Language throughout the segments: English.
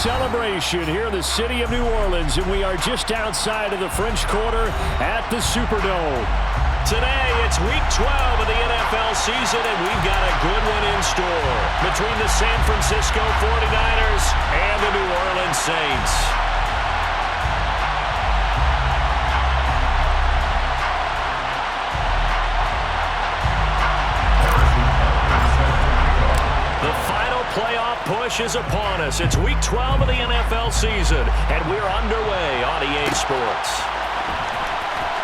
celebration here in the city of New Orleans, and we are just outside of the French Quarter at the Superdome. Today, it's Week 12 of the NFL season, and we've got a good one in store between the San Francisco 49ers and the New Orleans Saints. The final playoff push is upon us. It's Week 12 of the NFL season, and we're underway on EA Sports.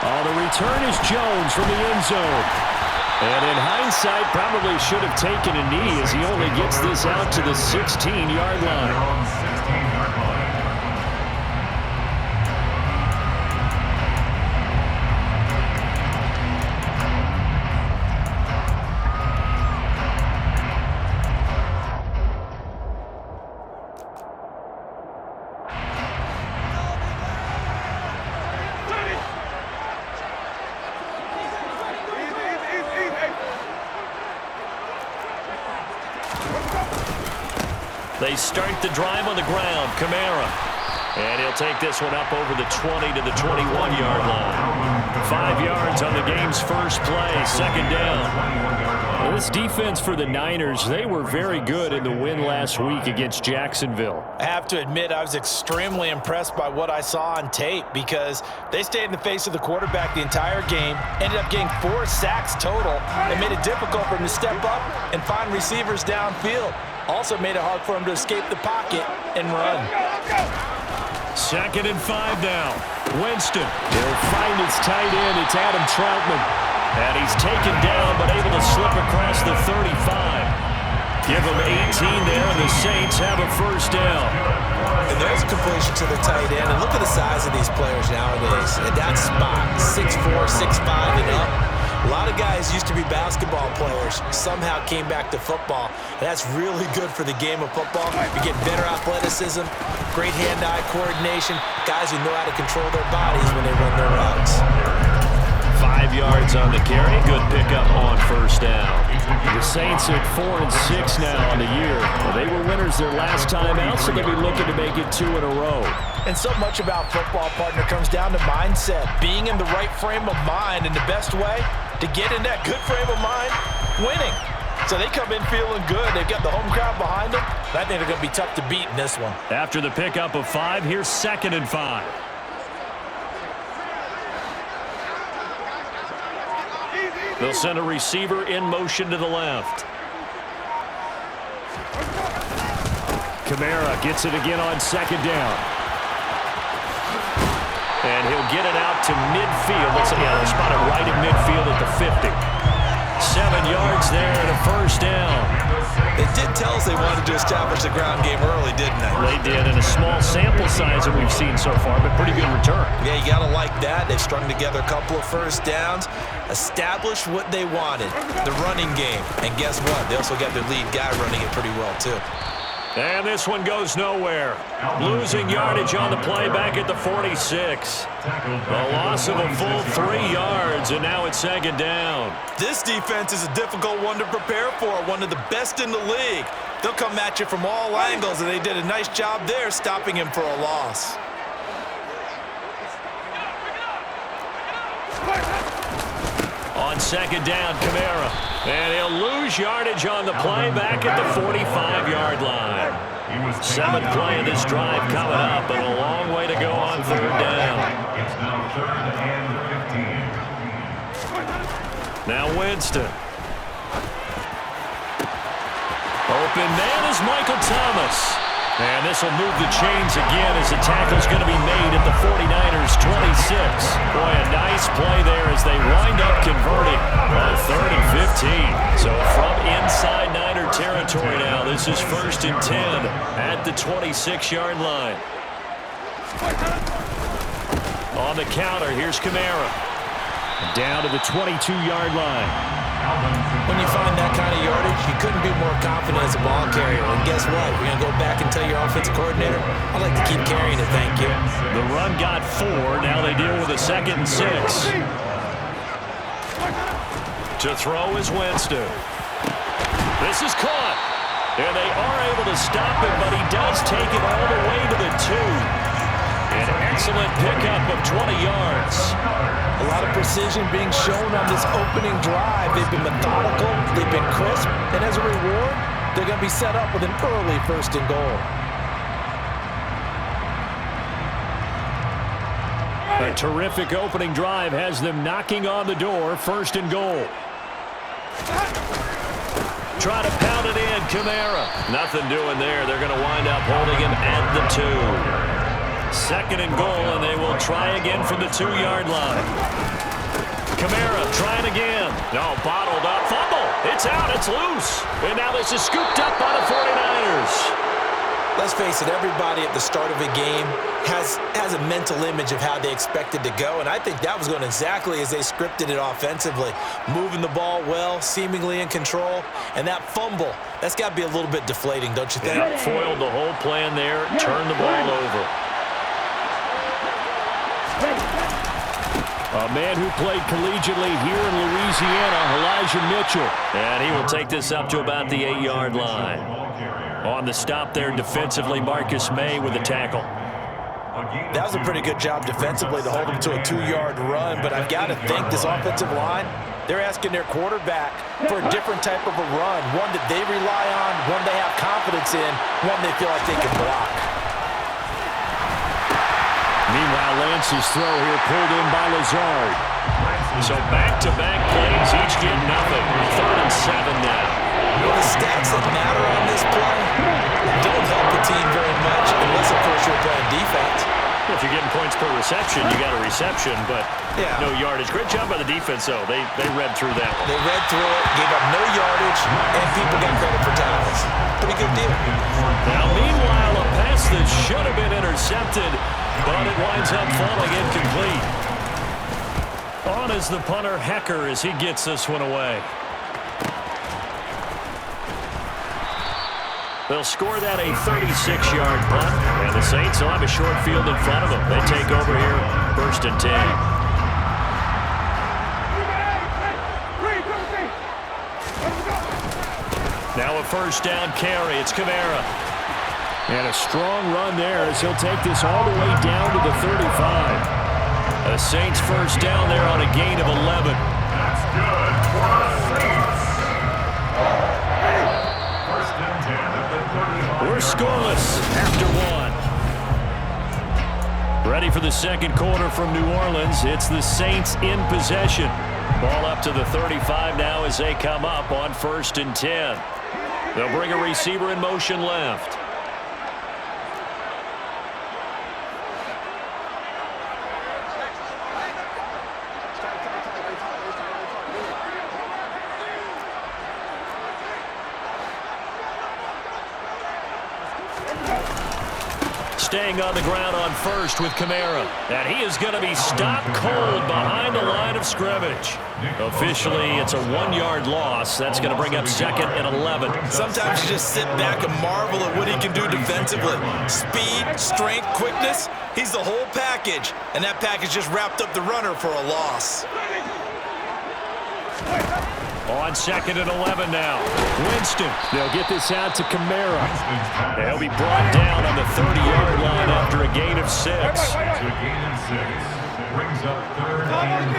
Oh, the return is Jones from the end zone. And in hindsight, probably should have taken a knee as he only gets this out to the 16-yard line. They start the drive on the ground. Kamara. And he'll take this one up over the 20 to the 21-yard line. 5 yards on the game's first play. Second down. Well, this defense for the Niners, they were very good in the win last week against Jacksonville. I have to admit, I was extremely impressed by what I saw on tape because they stayed in the face of the quarterback the entire game, ended up getting 4 sacks total, and made it difficult for him to step up and find receivers downfield. Also made it hard for him to escape the pocket and run. 2nd and 5 now. Winston. He'll find his tight end. It's Adam Troutman. And he's taken down but able to slip across the 35. Give him 18 there, and the Saints have a first down. And there's a completion to the tight end. And look at the size of these players nowadays. At that spot, 6'4", 6'5", and up. A lot of guys used to be basketball players, somehow came back to football. And that's really good for the game of football. You get better athleticism, great hand-eye coordination, guys who know how to control their bodies when they run their routes. 5 yards on the carry. Good pickup on first down. The Saints at 4-6 now on the year. Well, they were winners their last time out, so they'll be looking to make it 2 in a row. And so much about football, partner, comes down to mindset, being in the right frame of mind, and the best way to get in that good frame of mind, winning. So they come in feeling good. They've got the home crowd behind them. I think they're going to be tough to beat in this one. After the pickup of 5, here's 2nd and 5. They'll send a receiver in motion to the left. Kamara gets it again on 2nd down. And he'll get it out to midfield. They'll spot it right at midfield at the 50. 7 yards there and a first down. They did tell us they wanted to establish the ground game early, didn't they? They did, in a small sample size that we've seen so far, but pretty good return. Yeah, you got to like that. They've strung together a couple of first downs, established what they wanted, the running game. And guess what? They also got their lead guy running it pretty well, too. And this one goes nowhere. Losing yardage on the play back at the 46. A loss of a full 3 yards, and now it's 2nd down. This defense is a difficult one to prepare for, one of the best in the league. They'll come at you from all angles, and they did a nice job there stopping him for a loss. On 2nd down, Kamara. And he'll lose yardage on the play back at the 45-yard line. 7th play of this drive coming up, and a long way to go on 3rd down. Now Winston. Open man is Michael Thomas. And this will move the chains again as the tackle's going to be made at the 49ers' 26. Boy, a nice play there as they wind up converting on 3rd and 15. So from inside Niner territory now, this is 1st and 10 at the 26-yard line. On the counter, here's Kamara. Down to the 22-yard line. When you find that kind of yardage, you couldn't be more confident as a ball carrier. And guess what? You're going to go back and tell your offensive coordinator, I'd like to keep carrying it, thank you. The run got 4. Now they deal with a 2nd and 6. To throw is Winston. This is caught. And they are able to stop him, but he does take it all the way excellent pickup of 20 yards. A lot of precision being shown on this opening drive. They've been methodical, they've been crisp, and as a reward, they're going to be set up with an early 1st and goal. A terrific opening drive has them knocking on the door, 1st and goal. Try to pound it in, Kamara. Nothing doing there. They're going to wind up holding him at the 2. 2nd and goal, and they will try again from the 2-yard line. Kamara trying again. No, bottled up. Fumble. It's out. It's loose. And now this is scooped up by the 49ers. Let's face it, everybody at the start of a game has a mental image of how they expect it to go, and I think that was going exactly as they scripted it offensively. Moving the ball well, seemingly in control, and that fumble, that's got to be a little bit deflating, don't you think? Yeah, foiled the whole plan there, turned the ball over. A man who played collegiately here in Louisiana, Elijah Mitchell. And he will take this up to about the 8-yard line. On the stop there defensively, Marcus May with the tackle. That was a pretty good job defensively to hold him to a 2-yard run, but I've got to think this offensive line, they're asking their quarterback for a different type of a run, one that they rely on, one they have confidence in, one they feel like they can block. Meanwhile, Lance's throw here pulled in by Lazard. So back-to-back plays, each get nothing. 3rd and 7 now. The stats that matter on this play don't help the team very much, unless, of course, you're playing defense. If you're getting points per reception, you got a reception, but no yardage. Great job by the defense, though. They read through that one. They read through it, gave up no yardage, and people got credit for tackles. Pretty good deal. Now, meanwhile, a pass that should have been intercepted, but it winds up falling incomplete. On is the punter, Hecker, as he gets this one away. They'll score that a 36-yard punt, and the Saints will have a short field in front of them. They take over here, 1st and 10. Now a 1st down carry. It's Kamara. And a strong run there as he'll take this all the way down to the 35. The Saints 1st down there on a gain of 11. That's good for the Saints. We're scoreless after 1. Ready for the 2nd quarter from New Orleans. It's the Saints in possession. Ball up to the 35 now as they come up on 1st and 10. They'll bring a receiver in motion left. Staying on the ground on 1st with Kamara. And he is going to be stopped cold behind the line of scrimmage. Officially, it's a 1-yard loss. That's going to bring up 2nd and 11. Sometimes you just sit back and marvel at what he can do defensively. Speed, strength, quickness, he's the whole package. And that package just wrapped up the runner for a loss. On 2nd and 11 now. Winston. They'll get this out to Kamara. They'll be brought down on the 30-yard line after a gain of 6. To gain of 6. Brings up 3rd and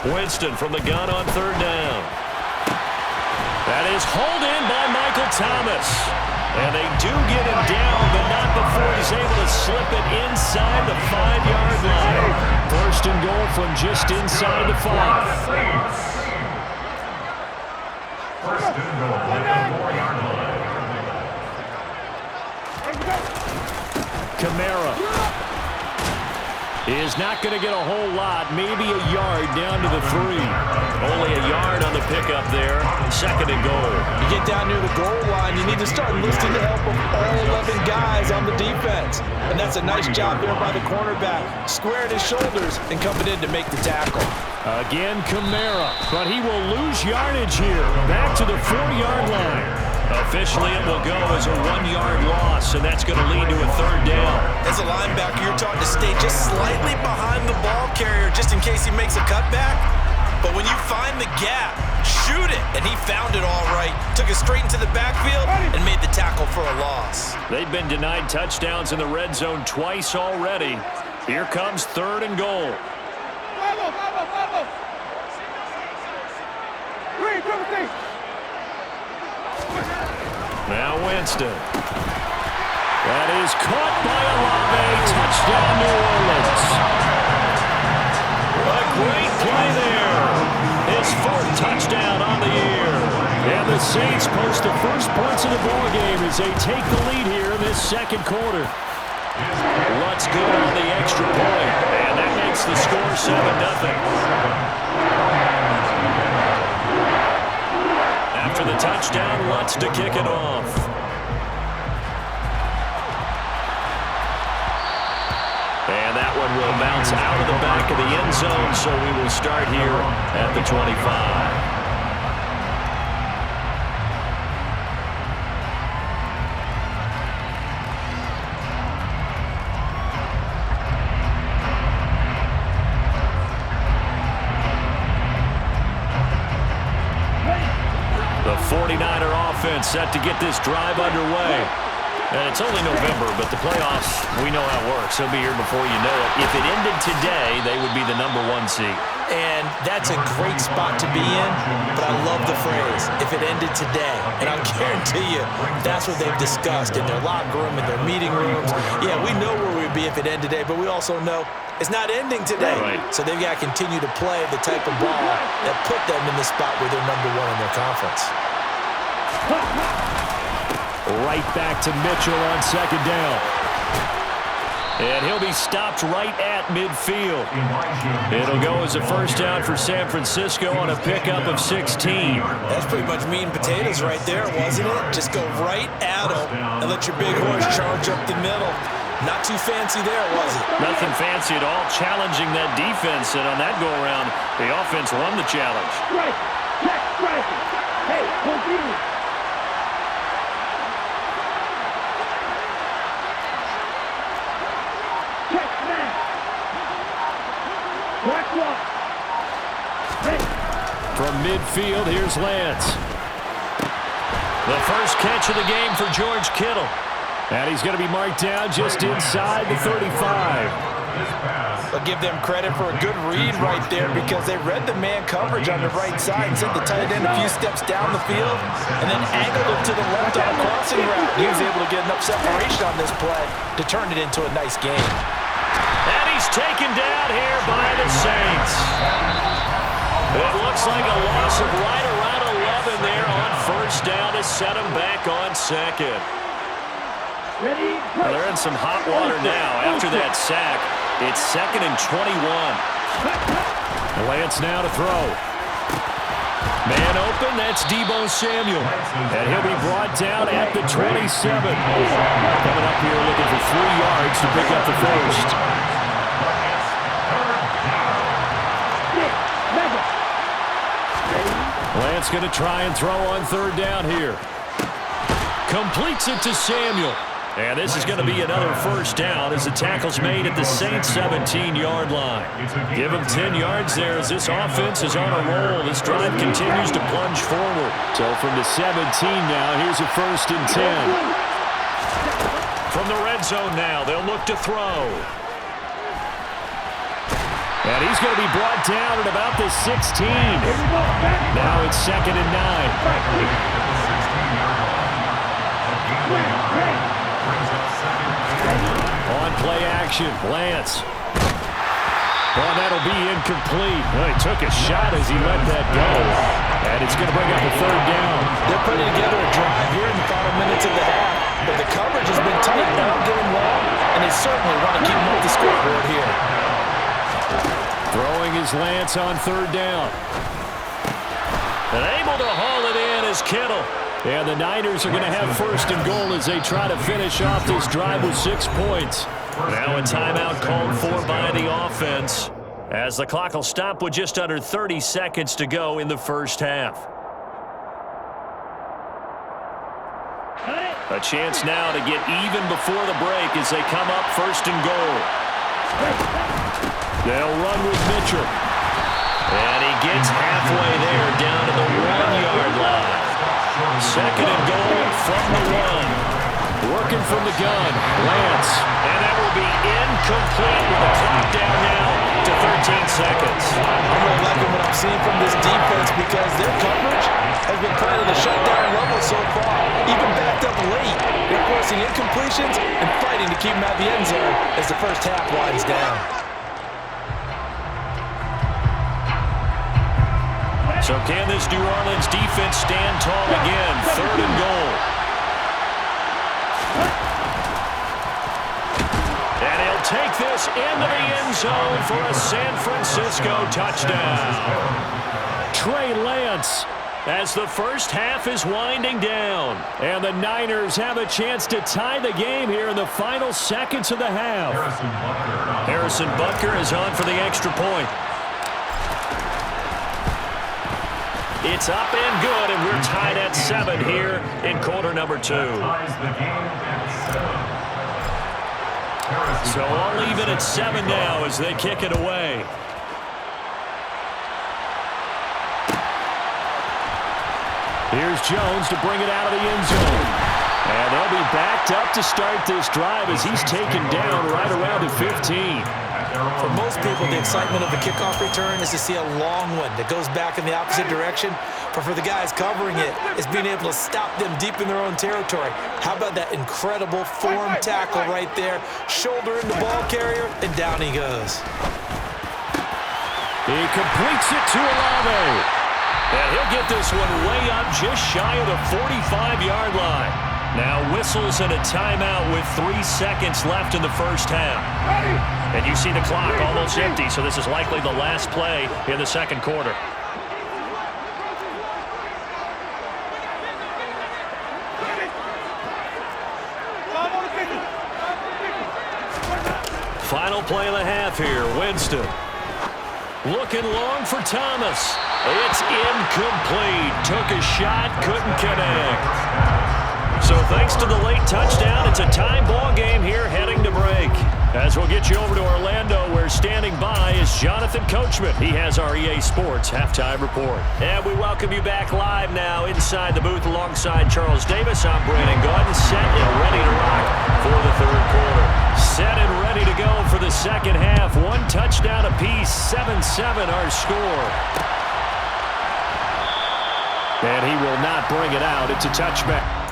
5. Winston from the gun on 3rd down. That is hauled in by Michael Thomas. And they do get him down, but not before he's able to slip it inside the 5-yard line. 1st and goal from just inside the 5. 1st and goal at the 4-yard line. Kamara is not going to get a whole lot, maybe a yard down to the 3. Only a yard on the pickup there. 2nd and goal. You get down near the goal line, you need to start enlisting the help of all 11 guys on the defense. And that's a nice job there by the cornerback, squaring his shoulders and coming in to make the tackle. Again, Kamara, but he will lose yardage here. Back to the 4-yard line. Officially, it will go as a 1-yard loss, and that's going to lead to a 3rd down. As a linebacker, you're taught to stay just slightly behind the ball carrier just in case he makes a cutback. But when you find the gap, shoot it. And he found it all right. Took it straight into the backfield and made the tackle for a loss. They've been denied touchdowns in the red zone twice already. Here comes 3rd and goal. Now Winston. That is caught by Olave. Touchdown, New Orleans. A great play there. His 4th touchdown on the year. And the Saints post the first points of the ballgame as they take the lead here in this 2nd quarter. Lutz good on the extra point. And that makes the score 7-0. After the touchdown, Lutz to kick it off. And that one will bounce out of the back of the end zone, so we will start here at the 25. The 49er offense set to get this drive underway. And it's only November, but the playoffs, we know how it works. They'll be here before you know it. If it ended today, they would be the #1 seed. And that's a great spot to be in, but I love the phrase, if it ended today. And I'll guarantee you, that's what they've discussed in their locker room, in their meeting rooms. Yeah, we know where we'd be if it ended today, but we also know it's not ending today. Right. So they've got to continue to play the type of ball that put them in the spot where they're #1 in their conference. Right back to Mitchell on 2nd down. And he'll be stopped right at midfield. It'll go as a first down for San Francisco on a pickup of 16. That's pretty much meat and potatoes right there, wasn't it? Just go right at them and let your big horse charge up the middle. Not too fancy there, was it? Nothing fancy at all, challenging that defense. And on that go-around, the offense won the challenge. Right. Check, right. Hey, continue. From midfield, here's Lance. The first catch of the game for George Kittle. And he's going to be marked down just inside the 35. I'll give them credit for a good read right there because they read the man coverage on the right side and sent the tight end a few steps down the field and then angled him to the left on a crossing route. He was able to get enough separation on this play to turn it into a nice game. And he's taken down here by the Saints. It looks like a loss of right around 11 there on first down to set him back on 2nd. Well, they're in some hot water now after that sack. It's 2nd and 21. Lance now to throw. Man open, that's Deebo Samuel. And he'll be brought down at the 27. Coming up here looking for 3 yards to pick up the first. Lance going to try and throw on 3rd down here. Completes it to Samuel. And this is going to be another first down as the tackle's made at the Saints 17-yard line. Give them 10 yards there as this offense is on a roll. This drive continues to plunge forward. So from the 17 now, here's a 1st and 10. From the red zone now, they'll look to throw. And he's going to be brought down at about the 16. Now it's 2nd and 9. On play action, Lance. Well, that'll be incomplete. Well, he took a shot as he let that go. And it's going to bring up a 3rd down. They're putting together a drive here in the final minutes of the half. But the coverage has been tight now, getting long. And they certainly want to keep them off the scoreboard here. Throwing his Lance on 3rd down. And able to haul it in is Kittle. And the Niners are going to have 1st and goal as they try to finish off this drive with 6 points. Now a timeout called for by the offense as the clock will stop with just under 30 seconds to go in the first half. A chance now to get even before the break as they come up 1st and goal. They'll run with Mitchell. And he gets halfway there down to the 1-yard line. 2nd and goal from the 1. from the gun. Lance. And that will be incomplete with the clock down now to 13 seconds. I'm really liking what I'm seeing from this defense because their coverage has been playing at a shutdown level so far. Even backed up late, they're forcing incompletions and fighting to keep them out of the end zone as the first half winds down. So can this New Orleans defense stand tall again? 3rd and goal. And he'll take this into the end zone for a San Francisco touchdown. Trey Lance, as the first half is winding down. And the Niners have a chance to tie the game here in the final seconds of the half. Harrison Butker is on for the extra point. It's up and good, and we're tied at 7 here in quarter number 2. So all even at 7 now as they kick it away. Here's Jones to bring it out of the end zone. And they'll be backed up to start this drive as he's taken down right around the 15. For most people, the excitement of the kickoff return is to see a long one that goes back in the opposite direction. But for the guys covering it, it's being able to stop them deep in their own territory. How about that incredible form tackle right there? Shoulder in the ball carrier, and down he goes. He completes it to Olave. And he'll get this one way up just shy of the 45-yard line. Now whistles and a timeout with 3 seconds left in the first half. And you see the clock almost empty, so this is likely the last play in the second quarter. Final play of the half here. Winston. Looking long for Thomas. It's incomplete. Took a shot, couldn't connect. So thanks to the late touchdown, it's a tie ball game here heading to break. As we'll get you over to Orlando, where standing by is Jonathan Coachman. He has our EA Sports halftime report. And we welcome you back live now inside the booth alongside Charles Davis. I'm Brandon Gordon, set and ready to rock for the third quarter. Set and ready to go for the second half. 1 touchdown apiece, 7-7 our score. And he will not bring it out. It's a touchback.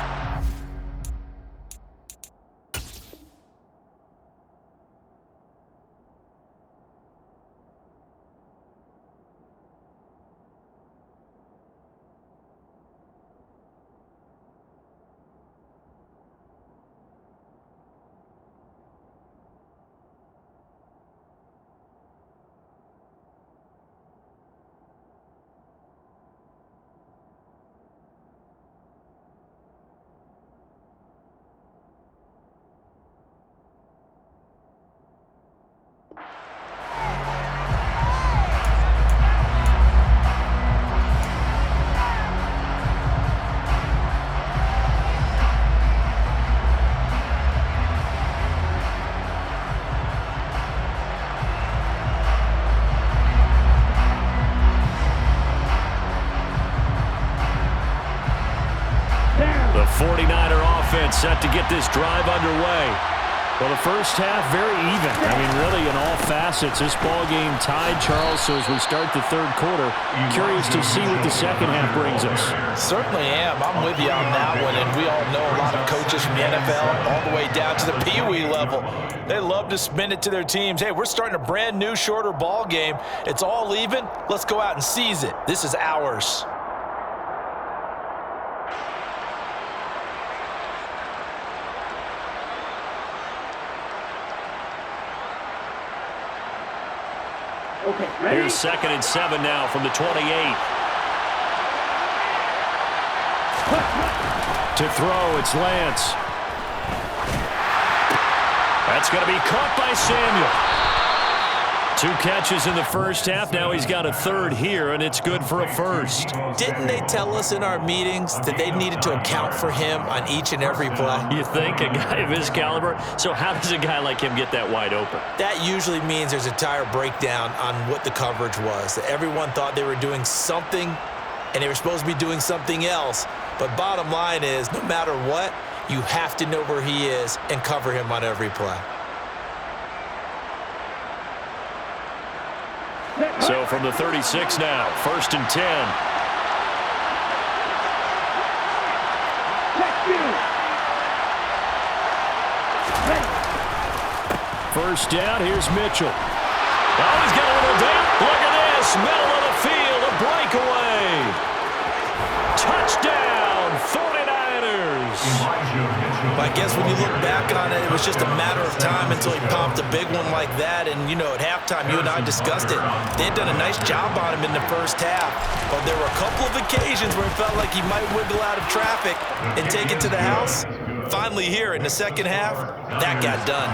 The 49er offense set to get this drive underway. Well, the first half very even. I mean, really in all facets, this ball game tied, Charles. So as we start the third quarter, curious to see what the second half brings us. Certainly am. I'm with you on that one. And we all know a lot of coaches from the NFL all the way down to the Pee-wee level. They love to spin it to their teams. Hey, we're starting a brand new, shorter ball game. It's all even. Let's go out and seize it. This is ours. Okay, ready? Here's 2nd and 7 now from the 28. To throw, it's Lance. That's going to be caught by Samuel. 2 catches in the first half. Now he's got a third here, and it's good for a first. Didn't they tell us in our meetings that they needed to account for him on each and every play? You think, a guy of his caliber? So how does a guy like him get that wide open? That usually means there's a entire breakdown on what the coverage was. That everyone thought they were doing something, and they were supposed to be doing something else. But bottom line is, no matter what, you have to know where he is and cover him on every play. So from the 36 now, 1st and 10. First down, here's Mitchell. Oh, he's got a little dip. Look at this, middle of the field, a breakaway. Touchdown, 49ers. I guess when you look back on it, it was just a matter of time until he popped a big one like that. And, you know, at halftime, you and I discussed it. They had done a nice job on him in the first half. But there were a couple of occasions where it felt like he might wiggle out of traffic and take it to the house. Finally here in the second half, that got done.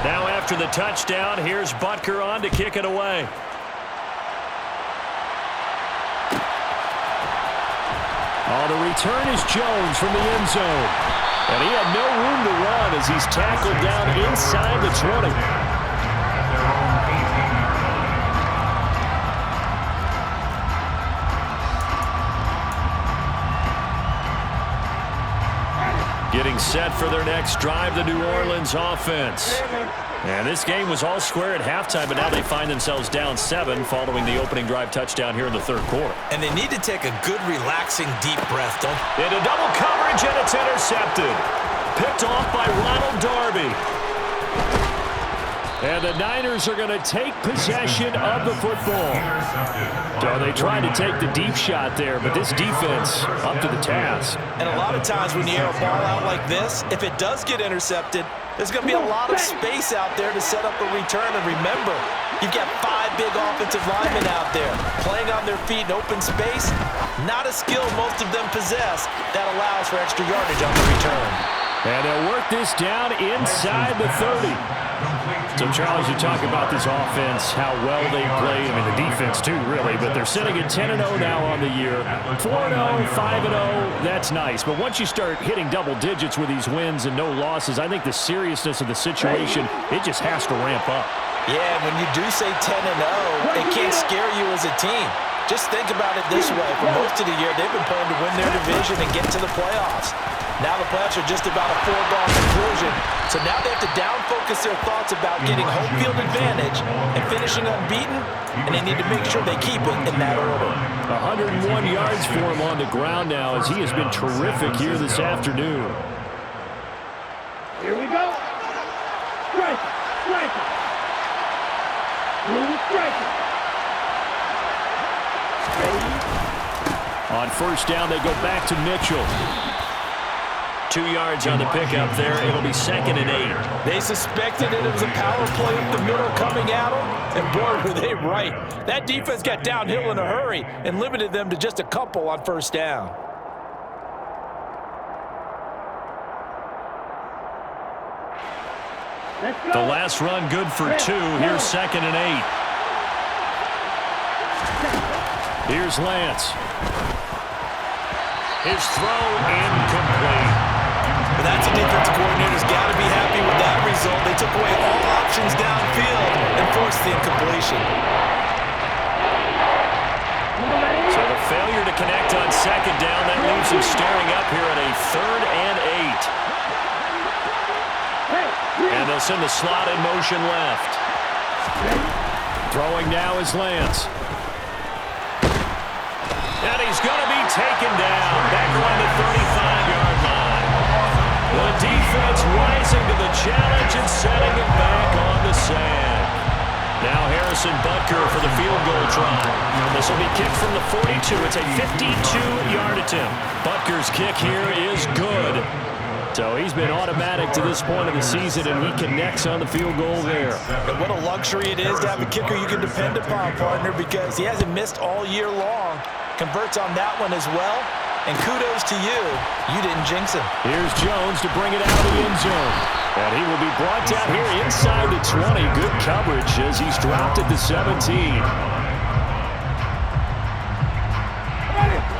Now after the touchdown, here's Butker on to kick it away. Oh, the return is Jones from the end zone. And he had no room to run as he's tackled down inside the 20. Getting set for their next drive, the New Orleans offense. And this game was all square at halftime, but now they find themselves down 7 following the opening drive touchdown here in the third quarter. And they need to take a good, relaxing, deep breath, don't they? Into double coverage, and it's intercepted. Picked off by Ronald Darby. And the Niners are going to take possession of the football. So they tried to take the deep shot there, but this defense up to the task. And a lot of times when you air a ball out like this, if it does get intercepted, there's going to be a lot of space out there to set up a return. And remember, you've got 5 big offensive linemen out there playing on their feet in open space. Not a skill most of them possess that allows for extra yardage on the return. And they'll work this down inside the 30. So, Charles, you talk about this offense, how well they play. I mean, the defense, too, really. But they're sitting at 10-0 now on the year. 4-0, 5-0, that's nice. But once you start hitting double digits with these wins and no losses, I think the seriousness of the situation, it just has to ramp up. Yeah, when you do say 10-0, it can't scare you as a team. Just think about it this way. For most of the year, they've been playing to win their division and get to the playoffs. Now the playoffs are just about a foregone conclusion. So now they have to down-focus their thoughts about getting home field advantage and finishing unbeaten, and they need to make sure they keep it in that order. 101 yards for him on the ground now as he has been terrific here this afternoon. Here we go. Strike. Blue striker. On first down, they go back to Mitchell. 2 yards on the pickup there. It'll be 2nd and 8. They suspected it was a power play up the middle coming at them, and boy, were they right. That defense got downhill in a hurry and limited them to just a couple on first down. The last run good for 2. Here's 2nd and 8. Here's Lance. His throw incomplete. But that's a defensive coordinator's got to be happy with that result. They took away all options downfield and forced the incompletion. So the failure to connect on 2nd down, that leaves him staring up here at a 3rd and 8. And they'll send the slot in motion left. Throwing now is Lance. And he's going to be taken down back around the 35-yard line. The defense rising to the challenge and setting it back on the sand. Now Harrison Butker for the field goal try. This will be kicked from the 42. It's a 52-yard attempt. Butker's kick here is good. So he's been automatic to this point of the season, and he connects on the field goal there. And what a luxury it is to have a kicker you can depend upon, partner, because he hasn't missed all year long. Converts on that one as well. And kudos to you. You didn't jinx him. Here's Jones to bring it out of the end zone. And he will be brought down here inside the 20. Good coverage as he's dropped at the 17.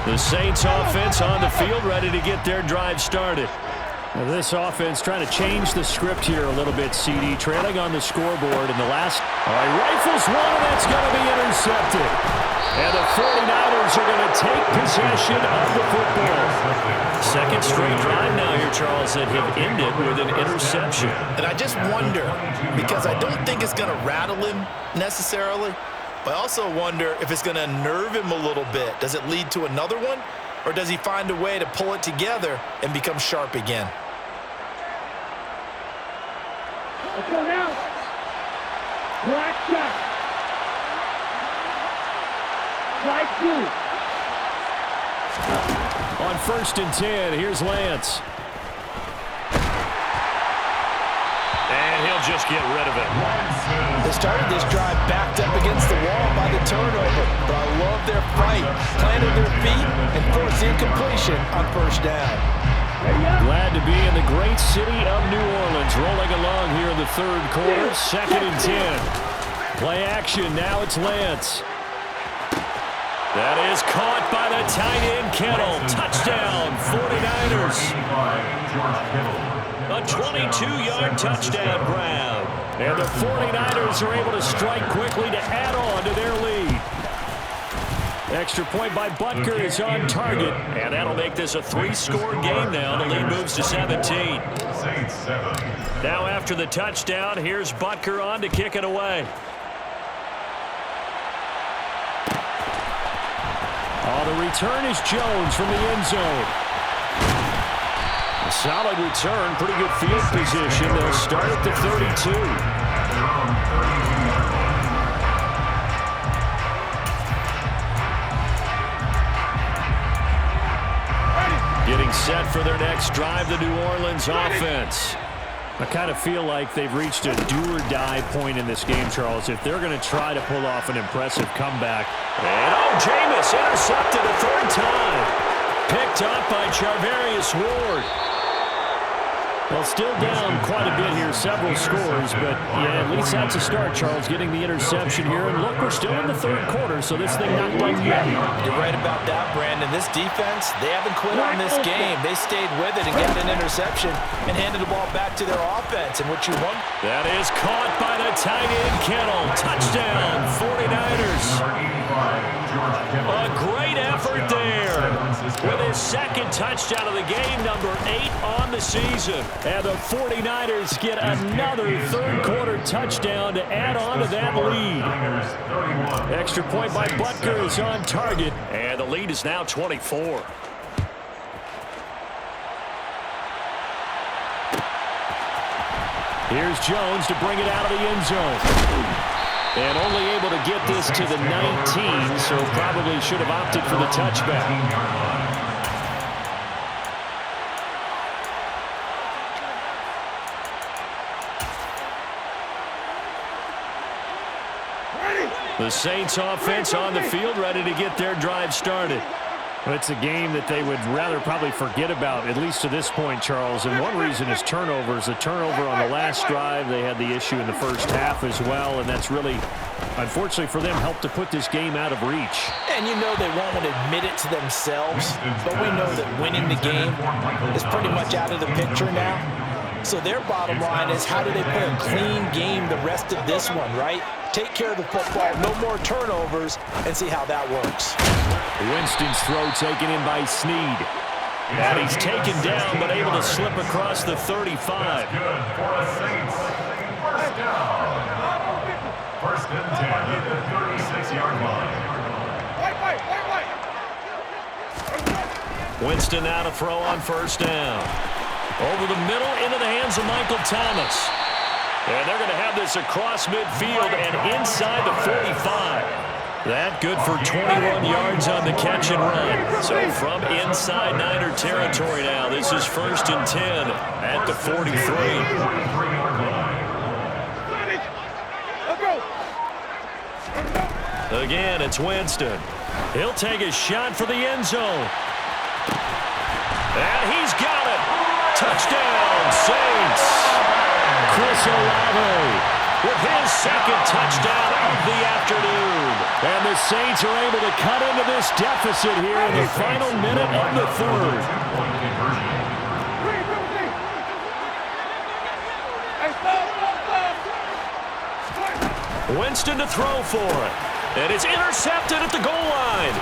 The Saints offense on the field, ready to get their drive started. Now this offense trying to change the script here a little bit, CD. Trailing on the scoreboard in the last. All right, rifles one, and that's going to be intercepted. And the 49ers Eagles are going to take possession of the football. Second straight drive now here, Charles, that have ended with an interception. And I just wonder, because I don't think it's going to rattle him necessarily, but I also wonder if it's going to unnerve him a little bit. Does it lead to another one, or does he find a way to pull it together and become sharp again? Let's go now. Black shot. Strike two. On 1st and 10, here's Lance. And he'll just get rid of it. They started this drive backed up against the wall by the turnover, but I love their fight, planted their feet, and forced the incompletion on 1st down. Glad to be in the great city of New Orleans, rolling along here in the 3rd quarter, 2nd and 10. Play action, now it's Lance. That is caught by the tight end, Kittle. Touchdown, 49ers. A 22-yard touchdown grab. And the 49ers are able to strike quickly to add on to their lead. Extra point by Butker is on target, and that'll make this a 3-score game now. The lead moves to 17. Now after the touchdown, here's Butker on to kick it away. The return is Jones from the end zone. A solid return, pretty good field position. They'll start at the 32. Getting set for their next drive, the New Orleans offense. I kind of feel like they've reached a do-or-die point in this game, Charles, if they're going to try to pull off an impressive comeback. And, Jameis intercepted a 3rd time. Picked up by Charvarius Ward. Well, still down quite a bit here, several scores, but, yeah, at least that's a start, Charles, getting the interception here. And, look, we're still in the 3rd quarter, so this thing not done yet. You're right about that, Brandon. This defense, they haven't quit on this game. They stayed with it and got an interception and handed the ball back to their offense. And what you want? That is caught by the tight end, Kittle. Touchdown, 49ers. A great effort there. With his 2nd touchdown of the game, number 8 on the season. And the 49ers get another 3rd quarter touchdown to add on to that lead. Extra point by Butker is on target. And the lead is now 24. Here's Jones to bring it out of the end zone. And only able to get this to the 19, so probably should have opted for the touchback. The Saints offense on the field, ready to get their drive started. Well, it's a game that they would rather probably forget about, at least to this point, Charles. And one reason is turnovers. A turnover on the last drive. They had the issue in the 1st half as well, and that's really, unfortunately for them, helped to put this game out of reach. And you know they won't admit it to themselves, but we know that winning the game is pretty much out of the picture now. So their bottom line is, how do they play a clean game the rest of this one, right? Take care of the football, no more turnovers, and see how that works. Winston's throw taken in by Snead. And he's taken down, but able to slip across the 35. Good for the Saints. 1st down. 1st and 10 at the 36-yard line. Winston now to throw on 1st down. Over the middle, into the hands of Michael Thomas. And they're going to have this across midfield and inside the 45. That good for 21 yards on the catch and run. So from inside Niner territory now, this is 1st and 10 at the 43. Again, it's Winston. He'll take a shot for the end zone. And he's got it. Touchdown, Saints. Chris Olave with his 2nd touchdown of the afternoon. And the Saints are able to cut into this deficit here in the final minute of the 3rd. Winston to throw for it. And it's intercepted at the goal line.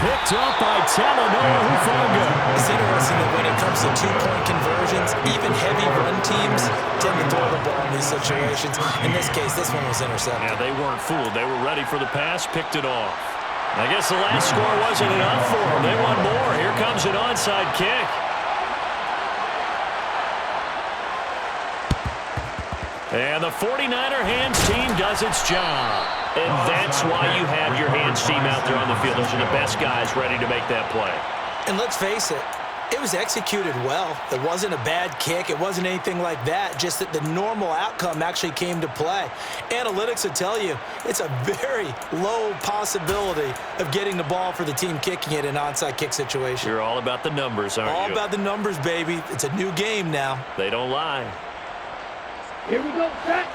Picked up by Talanoa Hufanga. It's interesting that when it comes to two-point conversions, even heavy run teams tend to throw the ball in these situations. In this case, this one was intercepted. Yeah, they weren't fooled. They were ready for the pass, picked it off. I guess the last score wasn't enough for them. They want more. Here comes an onside kick. And the 49er hands team does its job. And that's why you have your hands team out there on the field. Those are the best guys ready to make that play. And let's face it, it was executed well. It wasn't a bad kick. It wasn't anything like that. Just that the normal outcome actually came to play. Analytics will tell you it's a very low possibility of getting the ball for the team kicking it in an onside kick situation. You're all about the numbers, aren't you? All about the numbers, baby. It's a new game now. They don't lie. Here we go, set.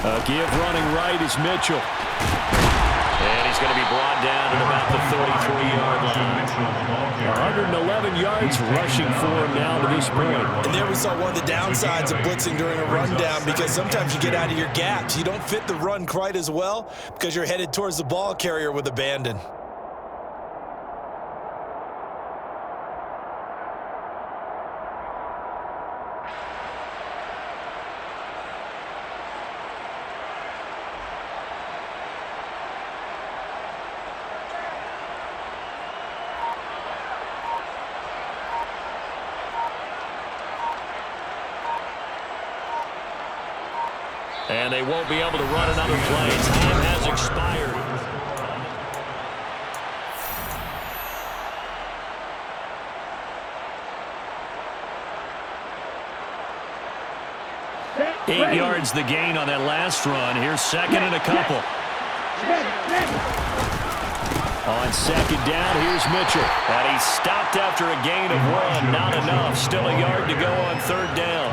A give running right is Mitchell. And he's going to be brought down at about the 33-yard line. 111 yards rushing for him now to this point. And there we saw one of the downsides of blitzing during a rundown, because sometimes you get out of your gaps. You don't fit the run quite as well because you're headed towards the ball carrier with abandon. And they won't be able to run another play. Time has expired. Set. 8 yards the gain on that last run. Here's second and a couple. On second down, here's Mitchell. And he's stopped after a gain of 1. Not enough. Still a yard to go on third down.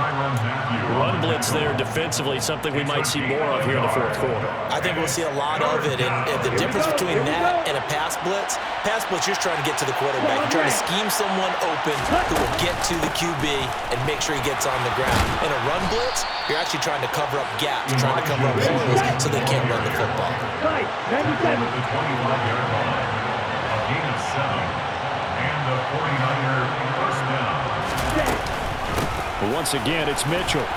Run blitz there defensively, something we might see more of here in the fourth quarter. I think we'll see a lot of it. And the difference between that and a pass blitz, you're just trying to get to the quarterback. You're trying to scheme someone open who will get to the QB and make sure he gets on the ground. In a run blitz, you're actually trying to cover up gaps, trying to cover up holes so they can't run the football. Right, 97. The 25-yard line. A gain of 7. And the 49er first down. But once again, it's Mitchell.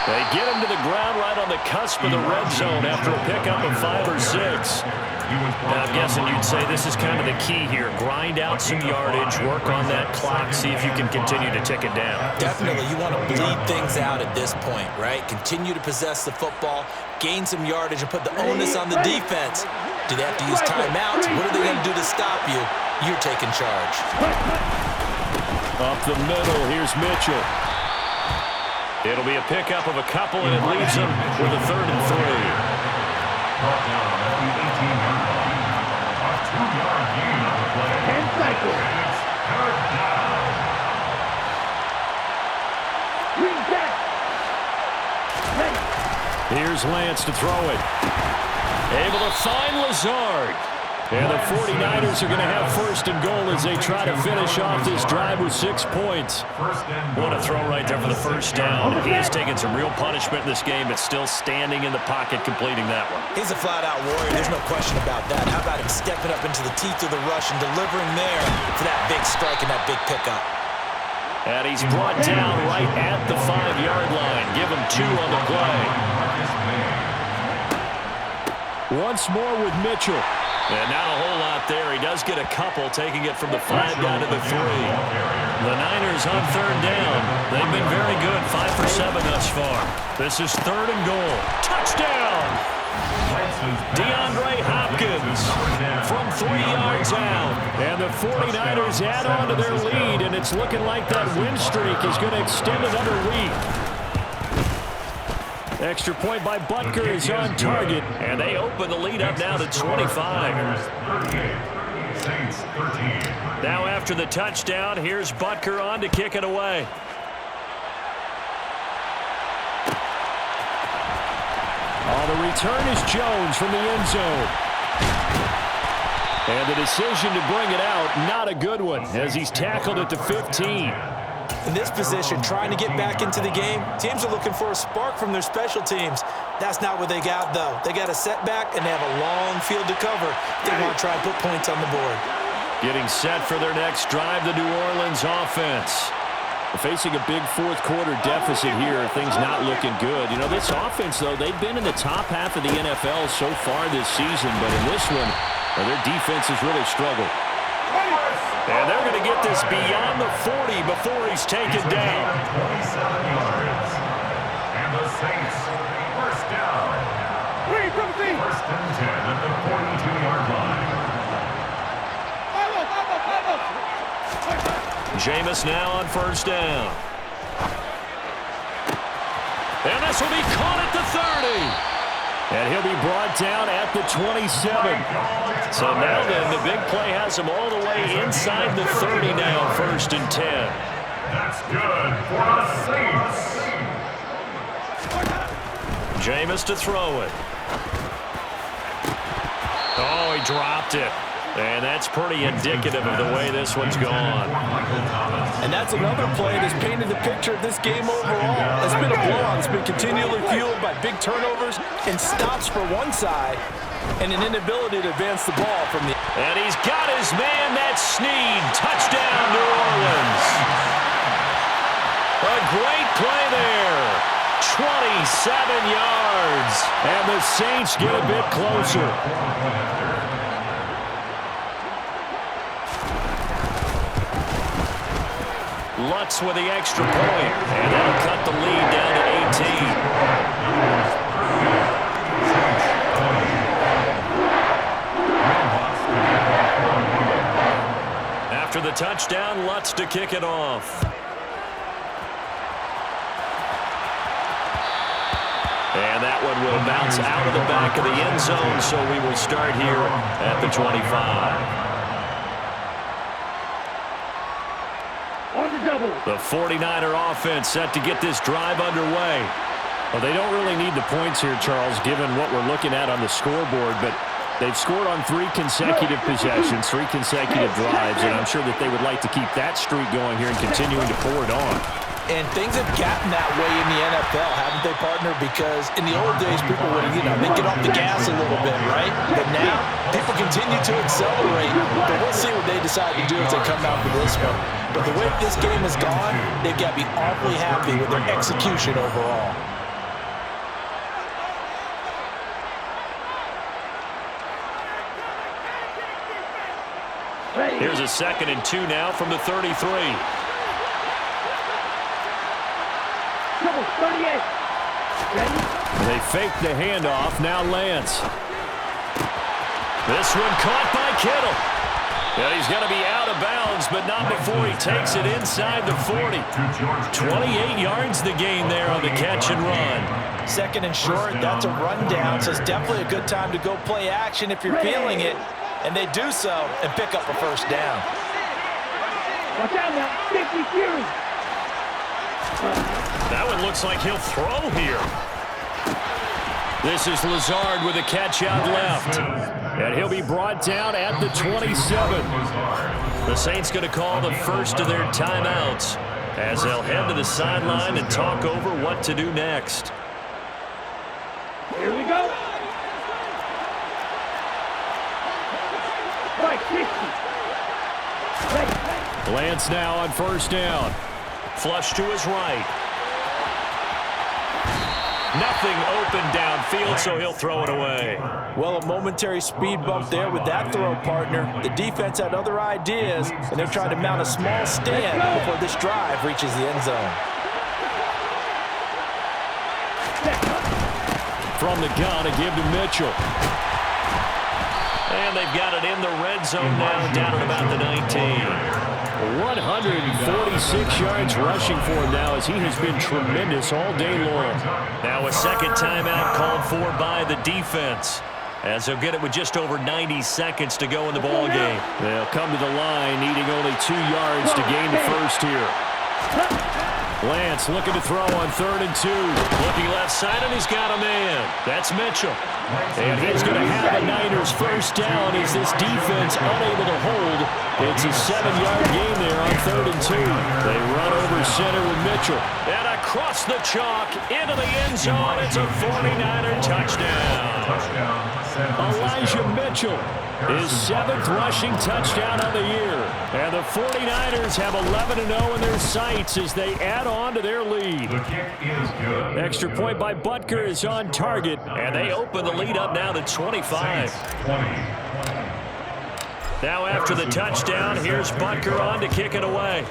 They get him to the ground right on the cusp of the red zone after a pickup of 5 or 6. Now, I'm guessing you'd say this is kind of the key here. Grind out some yardage, work on that clock, see if you can continue to tick it down. Definitely. You want to bleed things out at this point, right? Continue to possess the football, gain some yardage, and put the onus on the defense. Do they have to use timeouts? What are they going to do to stop you? You're taking charge. Up the middle, here's Mitchell. It'll be a pickup of a couple, and it leaves them with a 3rd and 3. Brought down at the 18-yard line. A 2-yard gain on the play. 10 cycles. And it's third down. Green back. Here's Lance to throw it. Able to find Lazard. And the 49ers are going to have 1st and goal as they try to finish off this drive with 6 points. What a throw right there for the first down. He has taken some real punishment in this game, but still standing in the pocket completing that one. He's a flat-out warrior. There's no question about that. How about him stepping up into the teeth of the rush and delivering there for that big strike and that big pickup? And he's brought down right at the 5-yard line. Give him 2 on the play. Once more with Mitchell. And not a whole lot there. He does get a couple, taking it from the 5 down to the 3. The Niners on 3rd down. They've been very good, 5 for 7 thus far. This is 3rd and goal. Touchdown! DeAndre Hopkins from 3 yards out. And the 49ers add on to their lead, and it's looking like that win streak is going to extend another week. Extra point by Butker is on target, and they open the lead up now to 25. Now after the touchdown, here's Butker on to kick it away. The return is Jones from the end zone. And the decision to bring it out, not a good one, as he's tackled at the 15. In this position, trying to get back into the game, teams are looking for a spark from their special teams. That's not what they got, though. They got a setback, and they have a long field to cover if they want to try and put points on the board. Getting set for their next drive, the New Orleans offense. Facing a big fourth-quarter deficit here, things not looking good. You know, this offense, though, they've been in the top half of the NFL so far this season, but in this one, their defense has really struggled. And they're going to get this beyond the 40 before he's taken down. 27 yards. And the Saints, first down. First and 10 at the 42-yard line. Jameis now on first down. And this will be caught at the 30. And he'll be brought down at the 27. So now then, the big play has him all the way inside the 30 now, first and 10. That's good for the Saints. Jameis to throw it. Oh, he dropped it. And that's pretty indicative of the way this one's gone. And that's another play that's painted the picture of this game overall. It's been a blowout. It's been continually fueled by big turnovers and stops for one side and an inability to advance the ball from the... And he's got his man, that's Snead. Touchdown, New Orleans. A great play there. 27 yards. And the Saints get a bit closer. Lutz with the extra point, and that'll cut the lead down to 18. After the touchdown, Lutz to kick it off. And that one will bounce out of the back of the end zone, so we will start here at the 25. The 49er offense set to get this drive underway. Well, they don't really need the points here, Charles, given what we're looking at on the scoreboard, but they've scored on 3 consecutive possessions, 3 consecutive drives, and I'm sure that they would like to keep that streak going here and continuing to pour it on. And things have gotten that way in the NFL, haven't they, partner? Because in the old days, people would, they get off the gas a little bit, right? But now, people continue to accelerate. But we'll see what they decide to do as they come out for this one. But the way this game has gone, they've got to be awfully happy with their execution overall. Here's a 2nd and 2 now from the 33. 38. They fake the handoff. Now Lance. This one caught by Kittle. And he's going to be out of bounds, but not before he takes it inside the 40. 28 yards the gain there on the catch and run. 2nd and short, that's a rundown, so it's definitely a good time to go play action if you're feeling it. And they do so and pick up a first down. Watch out now. 50 Fury. That one looks like he'll throw here. This is Lazard with a catch out left. And he'll be brought down at the 27. The Saints going to call the first of their timeouts as they'll head to the sideline and talk over what to do next. Here we go. Right, 60. Lance now on first down. Flush to his right. Nothing open downfield, so he'll throw it away. Well, a momentary speed bump there with that throw, partner. The defense had other ideas, and they're trying to mount a small stand before this drive reaches the end zone. From the gun, a give to Mitchell. And they've got it in the red zone now, down at about the 19. 146 yards rushing for him now as he has been tremendous all day long. Now a second timeout called for by the defense as they'll get it with just over 90 seconds to go in the ball game. They'll come to the line needing only 2 yards to gain the first here. Lance looking to throw on 3rd and 2. Looking left side, and he's got a man. That's Mitchell. And he's going to have a Niners first down as this defense unable to hold. It's a 7-yard gain there on 3rd and 2. They run over center with Mitchell. And across the chalk into the end zone. It's a 49er touchdown. Elijah Mitchell, his 7th rushing touchdown of the year. And the 49ers have 11-0 in their sights as they add on to their lead. The kick is good. Extra point by Butker is on target, and they open the lead up now to 25. Now after the touchdown, here's Butker on to kick it away.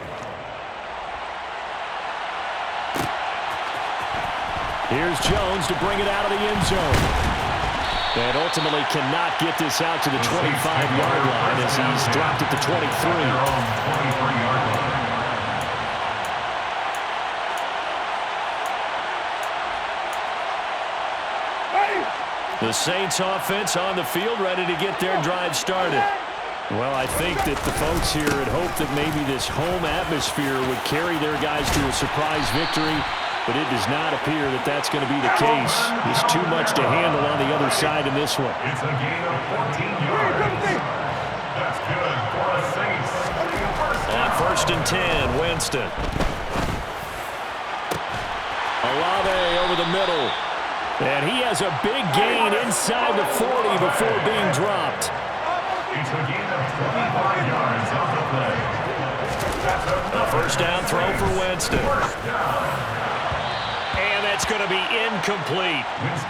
Here's Jones to bring it out of the end zone. And ultimately cannot get this out to the 25-yard line as he's dropped at the 23. The Saints offense on the field ready to get their drive started. Well, I think that the folks here had hoped that maybe this home atmosphere would carry their guys to a surprise victory, but it does not appear that that's going to be the case. There's too much to handle on the other side in this one. It's a gain of 14 yards. That's good for the Saints. On 1st and 10, Winston. Olave over the middle. And he has a big gain inside the 40 before being dropped. It's a gain of 25 yards on the play. A first down throw for Winston. And that's going to be incomplete.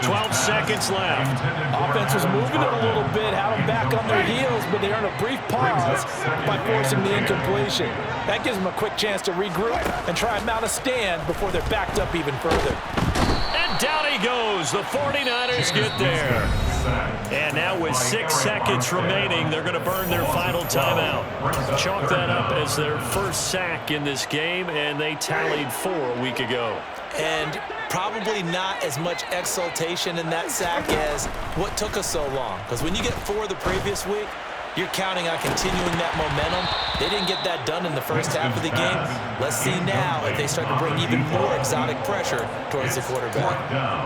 12 seconds left. Offense was moving it a little bit, had them back on their heels, but they earned a brief pause by forcing the incompletion. That gives them a quick chance to regroup and try and mount a stand before they're backed up even further. And down he goes. The 49ers get there. And now with 6 seconds remaining, they're going to burn their final timeout. Chalk that up as their first sack in this game, and they tallied 4 a week ago. And probably not as much exultation in that sack as what took us so long. Because when you get 4 the previous week, you're counting on continuing that momentum. They didn't get that done in the first half of the game. Let's see now if they start to bring even more exotic pressure towards the quarterback.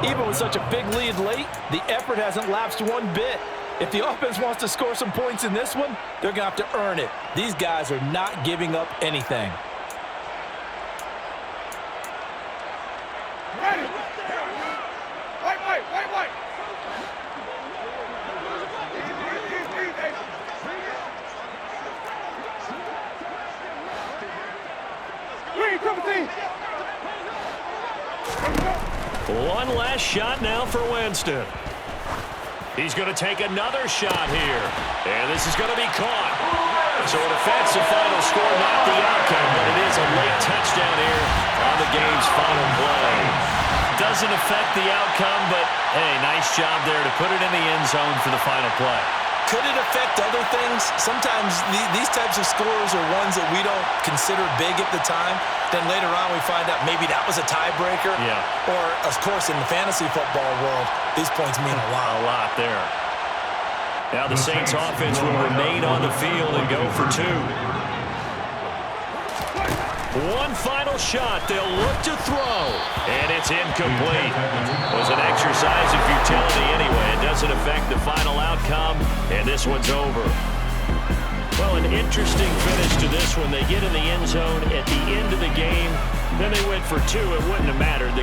Even with such a big lead late, the effort hasn't lapsed one bit. If the offense wants to score some points in this one, they're going to have to earn it. These guys are not giving up anything. One last shot now for Winston. He's going to take another shot here. And this is going to be caught. So an offensive final score, not the outcome, but it is a late touchdown here on the game's final play. Doesn't affect the outcome, but, hey, nice job there to put it in the end zone for the final play. Could it affect other things? Sometimes these types of scores are ones that we don't consider big at the time. Then later on we find out maybe that was a tiebreaker. Yeah. Or, of course, in the fantasy football world, these points mean a lot. A lot there. Now the Saints offense will remain on the field and go for 2. One final shot. They'll look to throw. And it's incomplete. It was an exercise in futility anyway. It doesn't affect the final outcome. And this one's over. Well, an interesting finish to this one. They get in the end zone at the end of the game. Then they went for 2. It wouldn't have mattered. The